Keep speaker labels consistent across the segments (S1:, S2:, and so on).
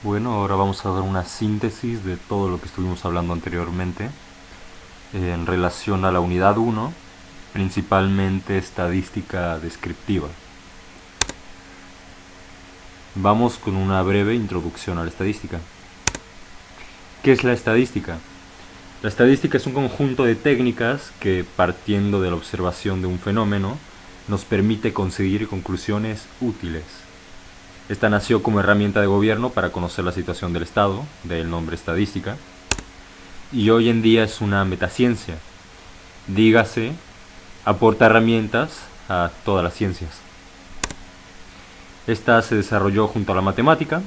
S1: Bueno, ahora vamos a dar una síntesis de todo lo que estuvimos hablando anteriormente en relación a la unidad 1, principalmente estadística descriptiva. Vamos con una breve introducción a la estadística. ¿Qué es la estadística? La estadística es un conjunto de técnicas que, partiendo de la observación de un fenómeno, nos permite conseguir conclusiones útiles. Esta nació como herramienta de gobierno para conocer la situación del Estado, del nombre estadística, y hoy en día es una metaciencia. Dígase, aporta herramientas a todas las ciencias. Esta se desarrolló junto a la matemática,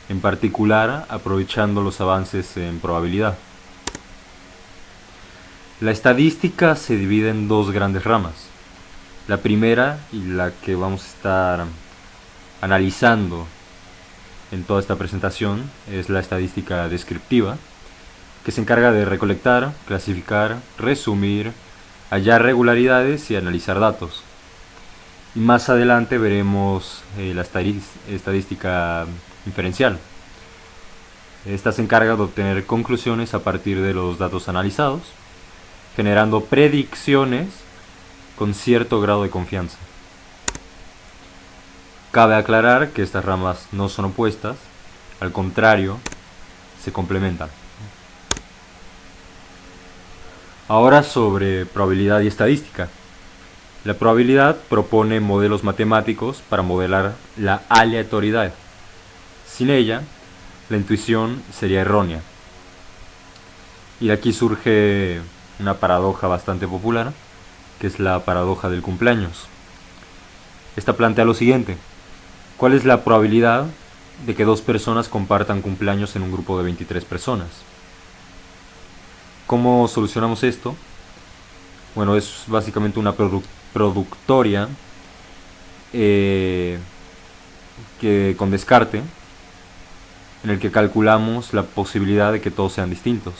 S1: en particular aprovechando los avances en probabilidad. La estadística se divide en dos grandes ramas. La primera, y la que vamos a estar analizando en toda esta presentación, es la estadística descriptiva, que se encarga de recolectar, clasificar, resumir, hallar regularidades y analizar datos. Y más adelante veremos la estadística inferencial. Esta se encarga de obtener conclusiones a partir de los datos analizados, generando predicciones con cierto grado de confianza. Cabe aclarar que estas ramas no son opuestas, al contrario, se complementan. Ahora sobre probabilidad y estadística. La probabilidad propone modelos matemáticos para modelar la aleatoriedad. Sin ella, la intuición sería errónea. Y de aquí surge una paradoja bastante popular, que es la paradoja del cumpleaños. Esta plantea lo siguiente: ¿cuál es la probabilidad de que dos personas compartan cumpleaños en un grupo de 23 personas? ¿Cómo solucionamos esto? Bueno, es básicamente una productoria que con descarte, en el que calculamos la posibilidad de que todos sean distintos,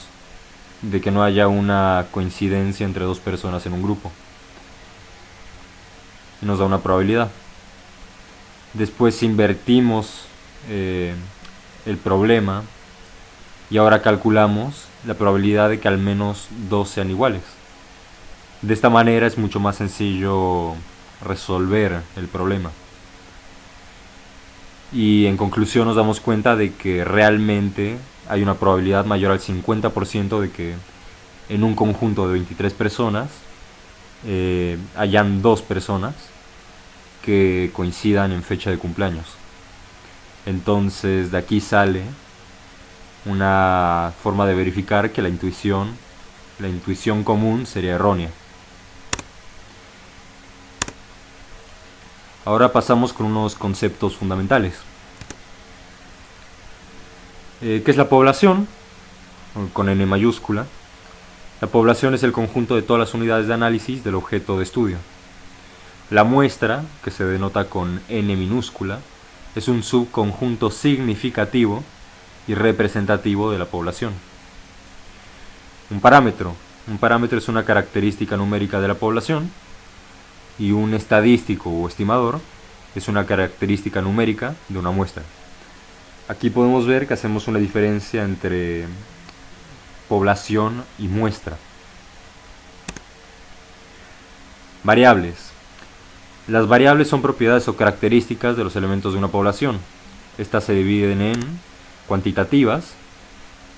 S1: de que no haya una coincidencia entre dos personas en un grupo, y nos da una probabilidad. Después invertimos el problema y ahora calculamos la probabilidad de que al menos dos sean iguales. De esta manera es mucho más sencillo resolver el problema. Y en conclusión nos damos cuenta de que realmente hay una probabilidad mayor al 50% de que en un conjunto de 23 personas hayan dos personas que coincidan en fecha de cumpleaños. Entonces de aquí sale una forma de verificar que la intuición común sería errónea. Ahora pasamos con unos conceptos fundamentales. ¿Qué es la población? Con N mayúscula. La población es el conjunto de todas las unidades de análisis del objeto de estudio. La muestra, que se denota con N minúscula, es un subconjunto significativo y representativo de la población. Un parámetro es una característica numérica de la población, y un estadístico o estimador es una característica numérica de una muestra. Aquí podemos ver que hacemos una diferencia entre población y muestra. Variables. Las variables son propiedades o características de los elementos de una población. Estas se dividen en cuantitativas,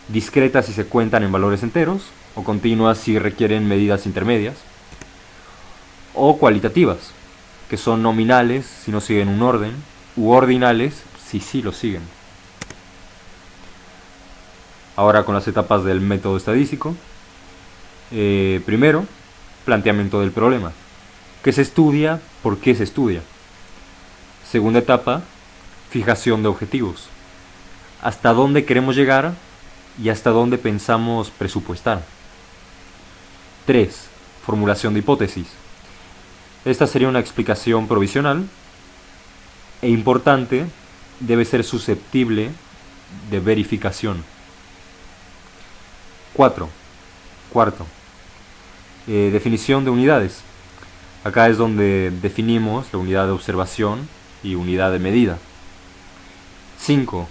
S1: discretas si se cuentan en valores enteros, o continuas si requieren medidas intermedias, o cualitativas, que son nominales si no siguen un orden, u ordinales si sí lo siguen. Ahora con las etapas del método estadístico. Primero, planteamiento del problema. ¿Qué se estudia? ¿Por qué se estudia? Segunda etapa, fijación de objetivos. ¿Hasta dónde queremos llegar y hasta dónde pensamos presupuestar? 3. Formulación de hipótesis. Esta sería una explicación provisional e importante, debe ser susceptible de verificación. Cuarto, definición de unidades. Acá es donde definimos la unidad de observación y unidad de medida. 5.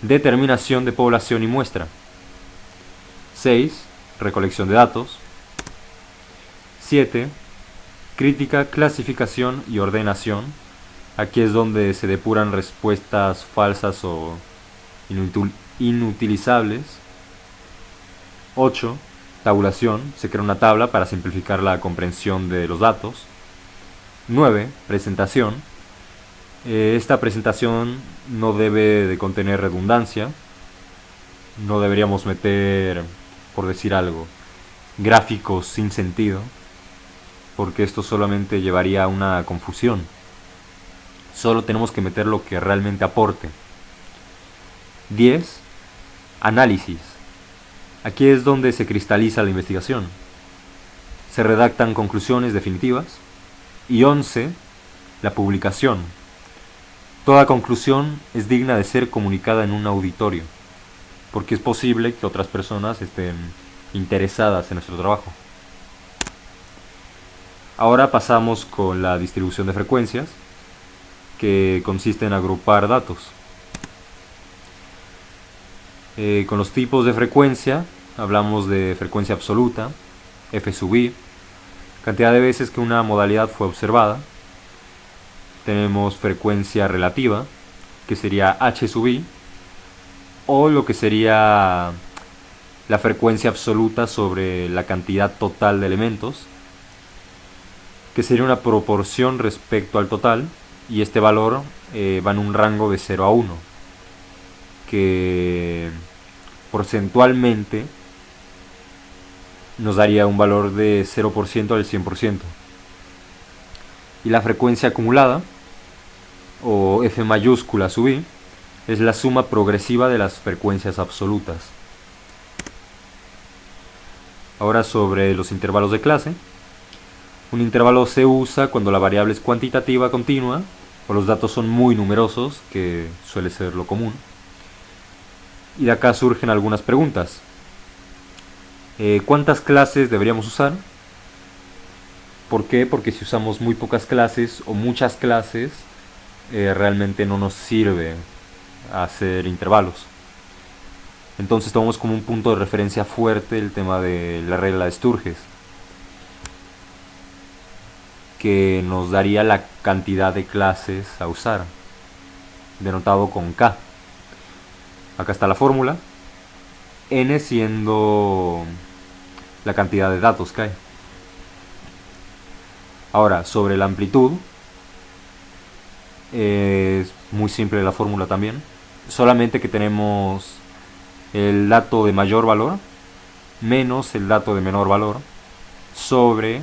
S1: Determinación de población y muestra. 6. Recolección de datos. 7. Crítica, clasificación y ordenación. Aquí es donde se depuran respuestas falsas o inutilizables. 8. Tabulación. Se crea una tabla para simplificar la comprensión de los datos. 9. Presentación. Esta presentación no debe de contener redundancia. No deberíamos meter, por decir algo, gráficos sin sentido, porque esto solamente llevaría a una confusión. Solo tenemos que meter lo que realmente aporte. 10. Análisis. Aquí es donde se cristaliza la investigación. Se redactan conclusiones definitivas. Y 11. La publicación. Toda conclusión es digna de ser comunicada en un auditorio, porque es posible que otras personas estén interesadas en nuestro trabajo. Ahora pasamos con la distribución de frecuencias, que consiste en agrupar datos. Con los tipos de frecuencia hablamos de frecuencia absoluta, f sub i, cantidad de veces que una modalidad fue observada. Tenemos frecuencia relativa, que sería h sub i, o lo que sería la frecuencia absoluta sobre la cantidad total de elementos, que sería una proporción respecto al total, y este valor va en un rango de 0 a 1, que porcentualmente nos daría un valor de 0% al 100%. Y la frecuencia acumulada, o f mayúscula sub i, es la suma progresiva de las frecuencias absolutas. Ahora sobre los intervalos de clase. Un intervalo se usa cuando la variable es cuantitativa continua o los datos son muy numerosos, que suele ser lo común. Y de acá surgen algunas preguntas. ¿Cuántas clases deberíamos usar? ¿Por qué? Porque si usamos muy pocas clases o muchas clases, realmente no nos sirve hacer intervalos. Entonces tomamos como un punto de referencia fuerte el tema de la regla de Sturges, que nos daría la cantidad de clases a usar, denotado con K. Acá está la fórmula, n siendo la cantidad de datos que hay. Ahora, sobre la amplitud, es muy simple la fórmula también, solamente que tenemos el dato de mayor valor menos el dato de menor valor sobre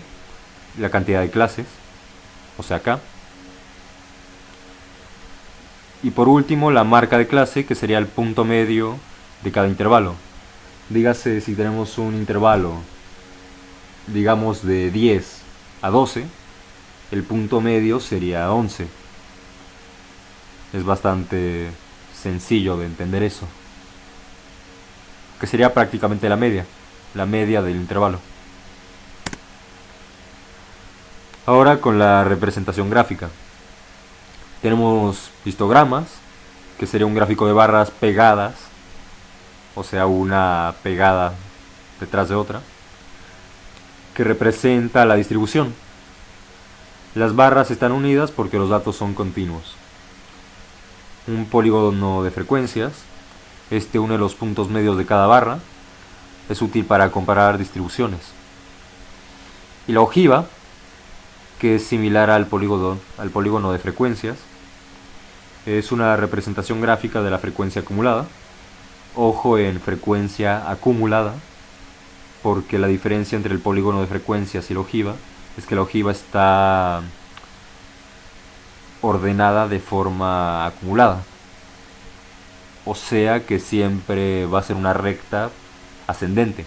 S1: la cantidad de clases, o sea K. Y por último la marca de clase, que sería el punto medio de cada intervalo. Dígase, si tenemos un intervalo, digamos de 10 a 12, el punto medio sería 11. Es bastante sencillo de entender eso, que sería prácticamente la media del intervalo. Ahora con la representación gráfica. Tenemos histogramas, que sería un gráfico de barras pegadas, o sea, una pegada detrás de otra, que representa la distribución. Las barras están unidas porque los datos son continuos. Un polígono de frecuencias, este une los puntos medios de cada barra, es útil para comparar distribuciones. Y la ojiva, que es similar al polígono de frecuencias, es una representación gráfica de la frecuencia acumulada. Ojo en frecuencia acumulada, porque la diferencia entre el polígono de frecuencias y la ojiva es que la ojiva está ordenada de forma acumulada, o sea que siempre va a ser una recta ascendente.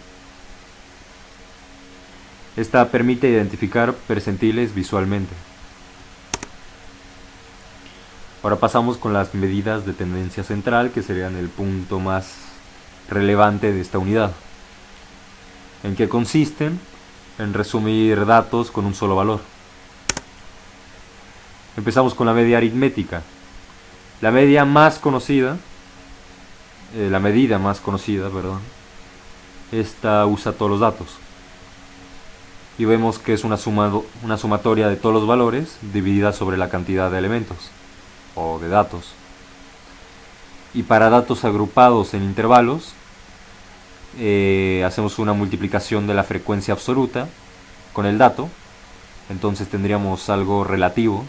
S1: Esta permite identificar percentiles visualmente. Ahora pasamos con las medidas de tendencia central, que serían el punto más relevante de esta unidad. ¿En qué consisten? En resumir datos con un solo valor. Empezamos con la media aritmética. La media más conocida la medida más conocida, perdón, esta usa todos los datos. Y vemos que es una sumatoria de todos los valores dividida sobre la cantidad de elementos o de datos. Y para datos agrupados en intervalos, hacemos una multiplicación de la frecuencia absoluta con el dato. Entonces tendríamos algo relativo,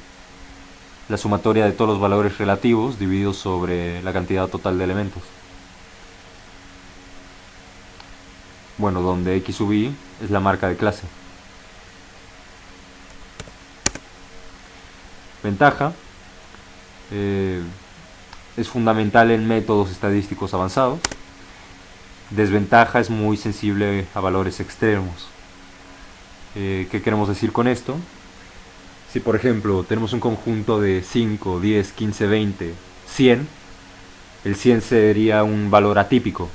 S1: la sumatoria de todos los valores relativos divididos sobre la cantidad total de elementos. Bueno, donde x sub i es la marca de clase. Ventaja: es fundamental en métodos estadísticos avanzados. Desventaja: es muy sensible a valores extremos. ¿Qué queremos decir con esto? Si por ejemplo tenemos un conjunto de 5, 10, 15, 20, 100, el 100 sería un valor atípico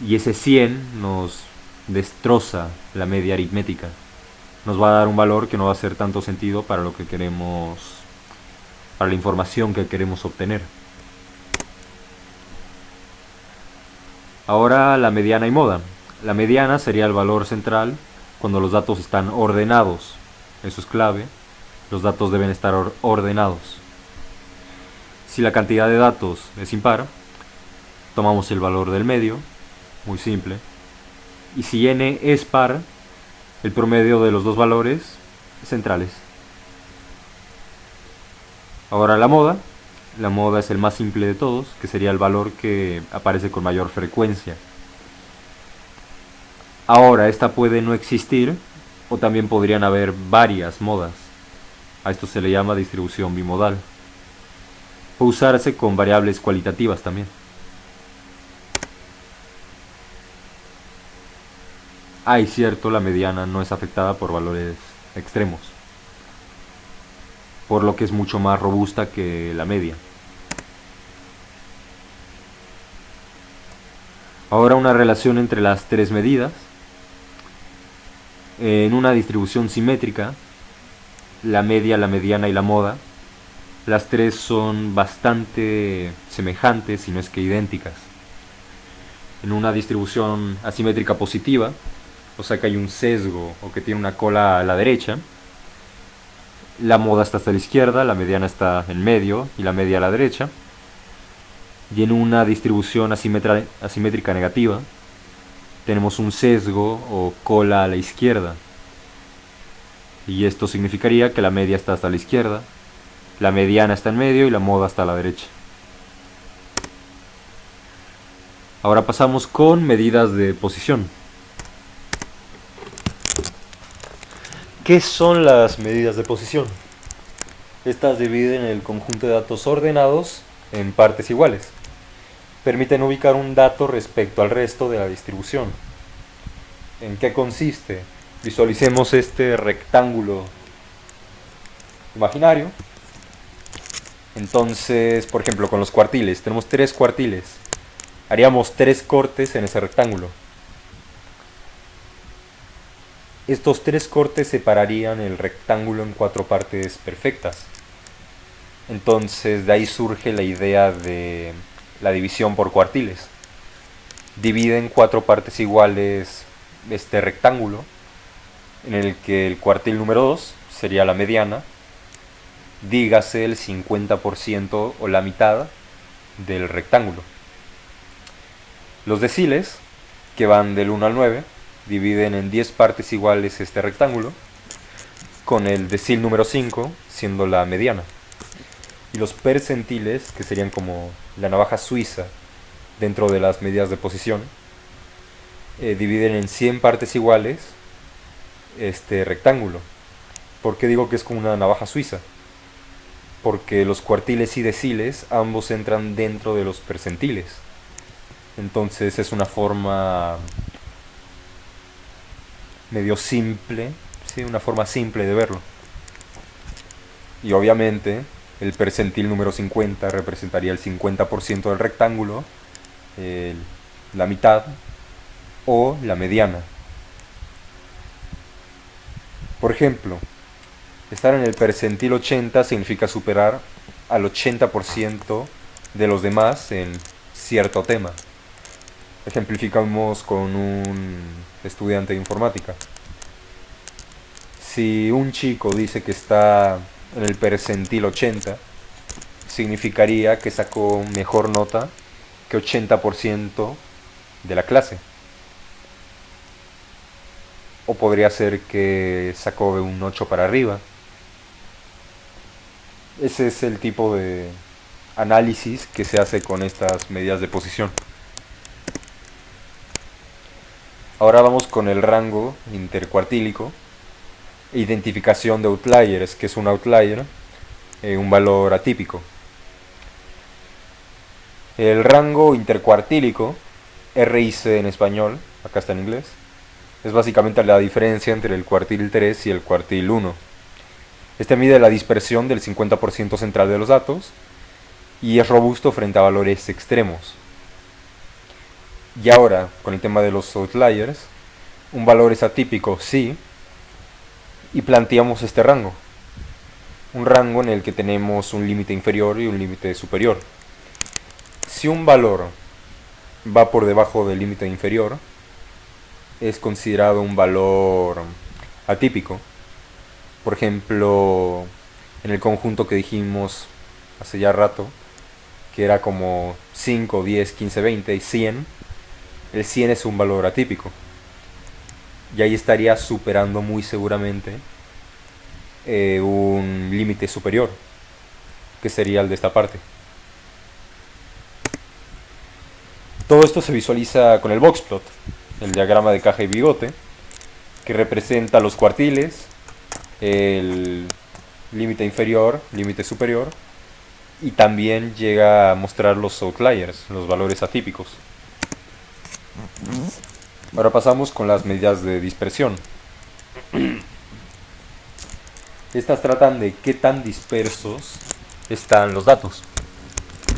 S1: y ese 100 nos destroza la media aritmética. Nos va a dar un valor que no va a hacer tanto sentido para lo que queremos, para la información que queremos obtener. Ahora la mediana y moda. La mediana sería el valor central cuando los datos están ordenados. Eso es clave. Los datos deben estar ordenados. Si la cantidad de datos es impar, tomamos el valor del medio, muy simple. Y si n es par, el promedio de los dos valores centrales. Ahora la moda. La moda es el más simple de todos, que sería el valor que aparece con mayor frecuencia. Ahora, esta puede no existir, o también podrían haber varias modas. A esto se le llama distribución bimodal. Puede usarse con variables cualitativas también. Y cierto, la mediana no es afectada por valores extremos, por lo que es mucho más robusta que la media. Ahora una relación entre las tres medidas. En una distribución simétrica, la media, la mediana y la moda, las tres son bastante semejantes, si no es que idénticas. En una distribución asimétrica positiva, o sea que hay un sesgo o que tiene una cola a la derecha, la moda está hasta la izquierda, la mediana está en medio y la media a la derecha. Y en una distribución asimétrica negativa, tenemos un sesgo o cola a la izquierda. Y esto significaría que la media está hasta la izquierda, la mediana está en medio y la moda está a la derecha. Ahora pasamos con medidas de posición. ¿Qué son las medidas de posición? Estas dividen el conjunto de datos ordenados en partes iguales. Permiten ubicar un dato respecto al resto de la distribución. ¿En qué consiste? Visualicemos este rectángulo imaginario. Entonces, por ejemplo, con los cuartiles, tenemos 3 cuartiles. Haríamos 3 cortes en ese rectángulo. Estos 3 cortes separarían el rectángulo en 4 partes perfectas. Entonces de ahí surge la idea de la división por cuartiles. Divide en 4 partes iguales este rectángulo, en el que el cuartil número 2 sería la mediana, dígase el 50% o la mitad del rectángulo. Los deciles, que van del 1 al 9, dividen en 10 partes iguales este rectángulo, con el decil número 5 siendo la mediana. Y los percentiles, que serían como la navaja suiza dentro de las medidas de posición, dividen en 100 partes iguales este rectángulo. ¿Por qué digo que es como una navaja suiza? Porque los cuartiles y deciles ambos entran dentro de los percentiles. Entonces es una forma medio simple, ¿sí? Una forma simple de verlo. Y obviamente el percentil número 50 representaría el 50% del rectángulo, la mitad o la mediana. Por ejemplo, estar en el percentil 80 significa superar al 80% de los demás en cierto tema. Ejemplificamos con un estudiante de informática. Si un chico dice que está en el percentil 80, significaría que sacó mejor nota que 80% de la clase. O podría ser que sacó de un 8 para arriba. Ese es el tipo de análisis que se hace con estas medidas de posición. Ahora vamos con el rango intercuartílico. Identificación de outliers, que es un outlier, un valor atípico. El rango intercuartílico, RIC en español, acá está en inglés, es básicamente la diferencia entre el cuartil 3 y el cuartil 1. Este mide la dispersión del 50% central de los datos y es robusto frente a valores extremos. Y ahora, con el tema de los outliers, un valor es atípico, sí, y planteamos este rango. Un rango en el que tenemos un límite inferior y un límite superior. Si un valor va por debajo del límite inferior, es considerado un valor atípico. Por ejemplo, en el conjunto que dijimos hace ya rato, que era como 5, 10, 15, 20 y 100, el 100 es un valor atípico. Y ahí estaría superando muy seguramente un límite superior, que sería el de esta parte. Todo esto se visualiza con el boxplot, el diagrama de caja y bigote, que representa los cuartiles, el límite inferior, límite superior, y también llega a mostrar los outliers, los valores atípicos. Ahora pasamos con las medidas de dispersión. Estas tratan de qué tan dispersos están los datos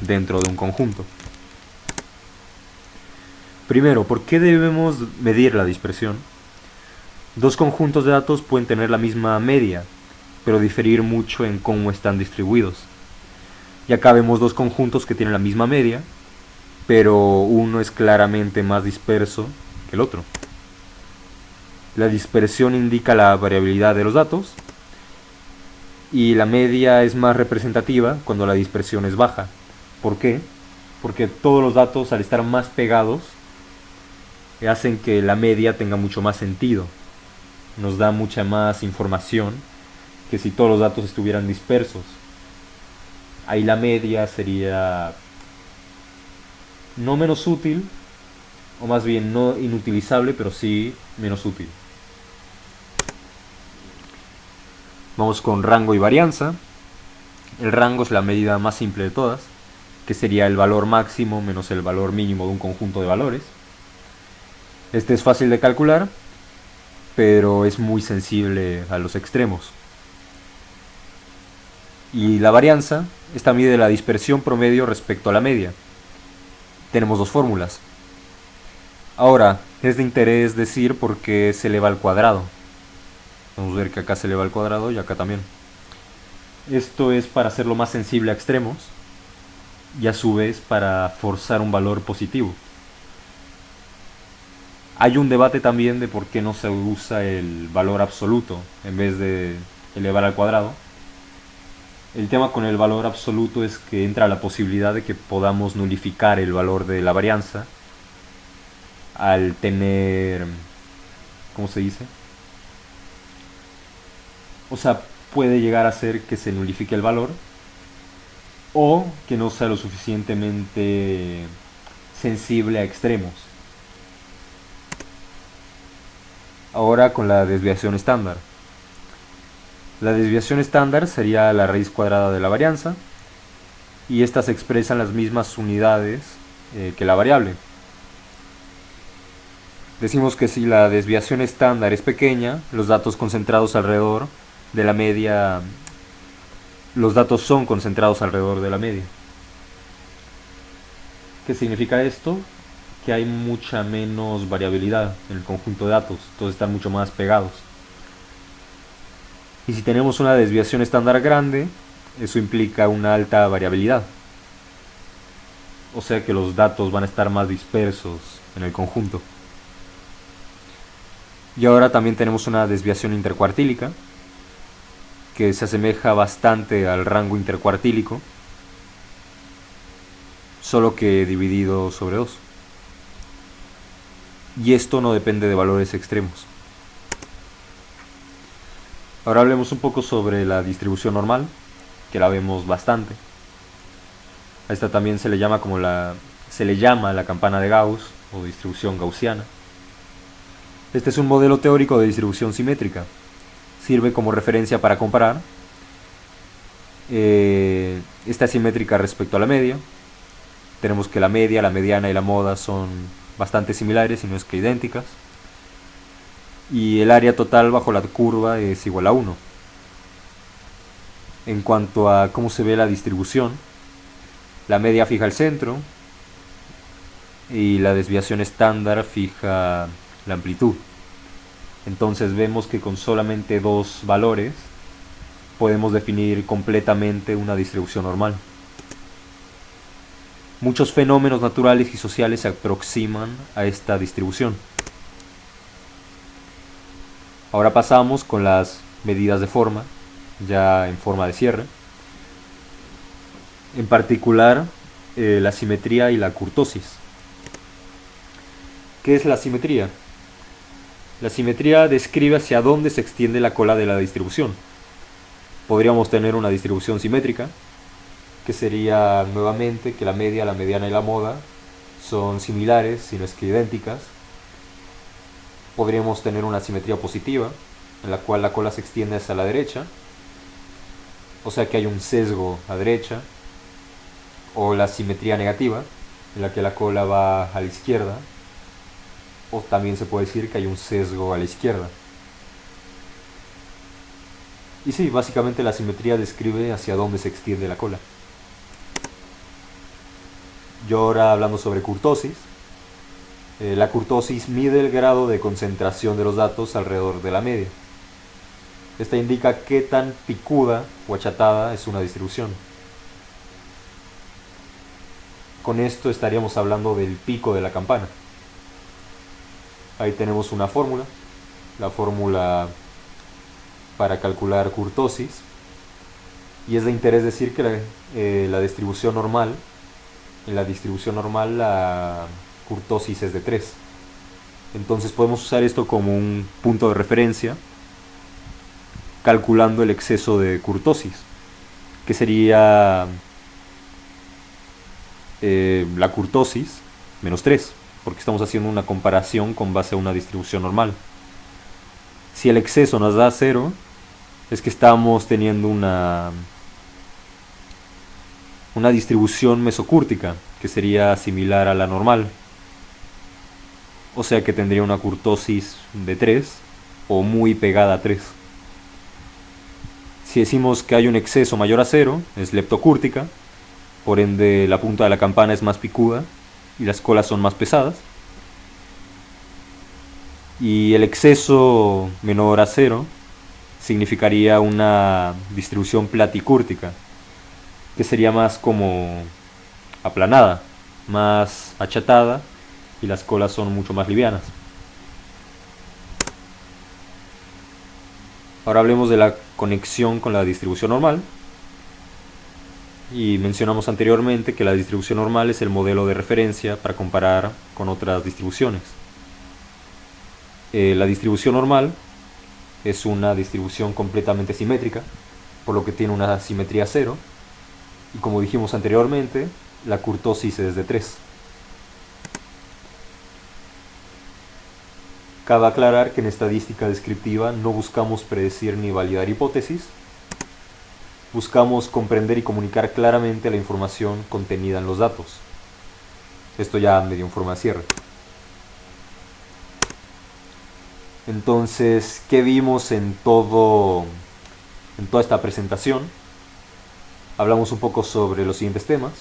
S1: dentro de un conjunto. Primero, ¿por qué debemos medir la dispersión? Dos conjuntos de datos pueden tener la misma media, pero diferir mucho en cómo están distribuidos. Y acá vemos dos conjuntos que tienen la misma media, pero uno es claramente más disperso que el otro. La dispersión indica la variabilidad de los datos, y la media es más representativa cuando la dispersión es baja. ¿Por qué? Porque todos los datos, al estar más pegados, hacen que la media tenga mucho más sentido. Nos da mucha más información que si todos los datos estuvieran dispersos. Ahí la media sería no menos útil, o más bien no inutilizable, pero sí menos útil. Vamos con rango y varianza. El rango es la medida más simple de todas, que sería el valor máximo menos el valor mínimo de un conjunto de valores. Este es fácil de calcular, pero es muy sensible a los extremos. Y la varianza, esta mide la dispersión promedio respecto a la media. Tenemos dos fórmulas. Ahora, es de interés decir por qué se eleva al cuadrado. Vamos a ver que acá se eleva al cuadrado y acá también. Esto es para hacerlo más sensible a extremos y a su vez para forzar un valor positivo. Hay un debate también de por qué no se usa el valor absoluto en vez de elevar al cuadrado. El tema con el valor absoluto es que entra la posibilidad de que podamos nulificar el valor de la varianza al tener, ¿cómo se dice? O sea, puede llegar a ser que se nulifique el valor o que no sea lo suficientemente sensible a extremos. Ahora con la desviación estándar. La desviación estándar sería la raíz cuadrada de la varianza y estas se expresan las mismas unidades que la variable. Decimos que si la desviación estándar es pequeña, los datos concentrados alrededor de la media, los datos son concentrados alrededor de la media. ¿Qué significa esto? Que hay mucha menos variabilidad en el conjunto de datos, todos están mucho más pegados. Y si tenemos una desviación estándar grande, eso implica una alta variabilidad. o sea que los datos van a estar más dispersos en el conjunto. Y ahora también tenemos una desviación intercuartílica, que se asemeja bastante al rango intercuartílico, solo que dividido sobre 2. Y esto no depende de valores extremos. Ahora hablemos un poco sobre la distribución normal, que la vemos bastante. A esta también se le llama la campana de Gauss o distribución gaussiana. Este es un modelo teórico de distribución simétrica. Sirve como referencia para comparar. Esta es simétrica respecto a la media. Tenemos que la media, la mediana y la moda son bastante similares, si no es que idénticas. Y el área total bajo la curva es igual a 1. En cuanto a cómo se ve la distribución, la media fija el centro y la desviación estándar fija la amplitud. Entonces vemos que con solamente 2 valores podemos definir completamente una distribución normal. Muchos fenómenos naturales y sociales se aproximan a esta distribución. Ahora pasamos con las medidas de forma, ya en forma de cierre. En particular, la simetría y la kurtosis. ¿Qué es la simetría? La simetría describe hacia dónde se extiende la cola de la distribución. Podríamos tener una distribución simétrica, que sería nuevamente que la media, la mediana y la moda son similares, si no es que idénticas. Podríamos tener una simetría positiva, en la cual la cola se extiende hacia la derecha, o sea que hay un sesgo a derecha, o la simetría negativa, en la que la cola va a la izquierda, o también se puede decir que hay un sesgo a la izquierda. Y sí, básicamente la simetría describe hacia dónde se extiende la cola. Yo ahora hablando sobre kurtosis. La kurtosis mide el grado de concentración de los datos alrededor de la media. Esta indica qué tan picuda o achatada es una distribución. Con esto estaríamos hablando del pico de la campana. Ahí tenemos una fórmula, la fórmula para calcular kurtosis, y es de interés decir que la distribución normal, en la distribución normal la kurtosis es de 3. Entonces podemos usar esto como un punto de referencia calculando el exceso de kurtosis, que sería la kurtosis menos 3, porque estamos haciendo una comparación con base a una distribución normal. Si el exceso nos da 0, es que estamos teniendo una distribución mesocúrtica, que sería similar a la normal. O sea que tendría una kurtosis de 3 o muy pegada a 3. Si decimos que hay un exceso mayor a 0, es leptocúrtica, por ende la punta de la campana es más picuda y las colas son más pesadas. Y el exceso menor a 0 significaría una distribución platicúrtica, que sería más como aplanada, más achatada, y las colas son mucho más livianas. Ahora hablemos de la conexión con la distribución normal. Y mencionamos anteriormente que la distribución normal es el modelo de referencia para comparar con otras distribuciones. La distribución normal es una distribución completamente simétrica, por lo que tiene una simetría 0. Y como dijimos anteriormente, la kurtosis es de 3. Cabe aclarar que en estadística descriptiva no buscamos predecir ni validar hipótesis, buscamos comprender y comunicar claramente la información contenida en los datos. Esto ya medio en forma de cierre. Entonces, ¿qué vimos en toda esta presentación? Hablamos un poco sobre los siguientes temas.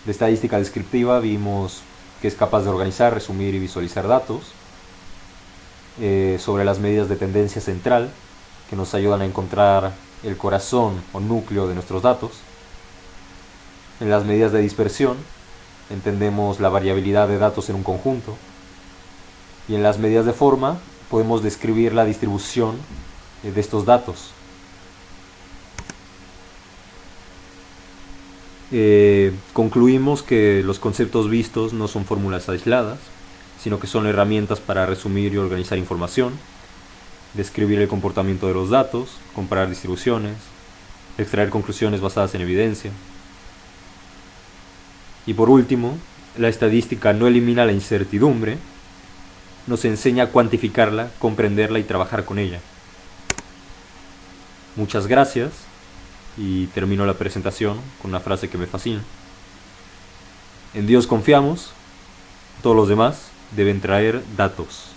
S1: De estadística descriptiva vimos que es capaz de organizar, resumir y visualizar datos. Sobre las medidas de tendencia central, que nos ayudan a encontrar el corazón o núcleo de nuestros datos. En las medidas de dispersión, entendemos la variabilidad de datos en un conjunto. Y en las medidas de forma podemos describir la distribución de estos datos. Concluimos que los conceptos vistos no son fórmulas aisladas, sino que son herramientas para resumir y organizar información, describir el comportamiento de los datos, comparar distribuciones, extraer conclusiones basadas en evidencia. Y por último, la estadística no elimina la incertidumbre, nos enseña a cuantificarla, comprenderla y trabajar con ella. Muchas gracias, y termino la presentación con una frase que me fascina. En Dios confiamos, todos los demás deben traer datos.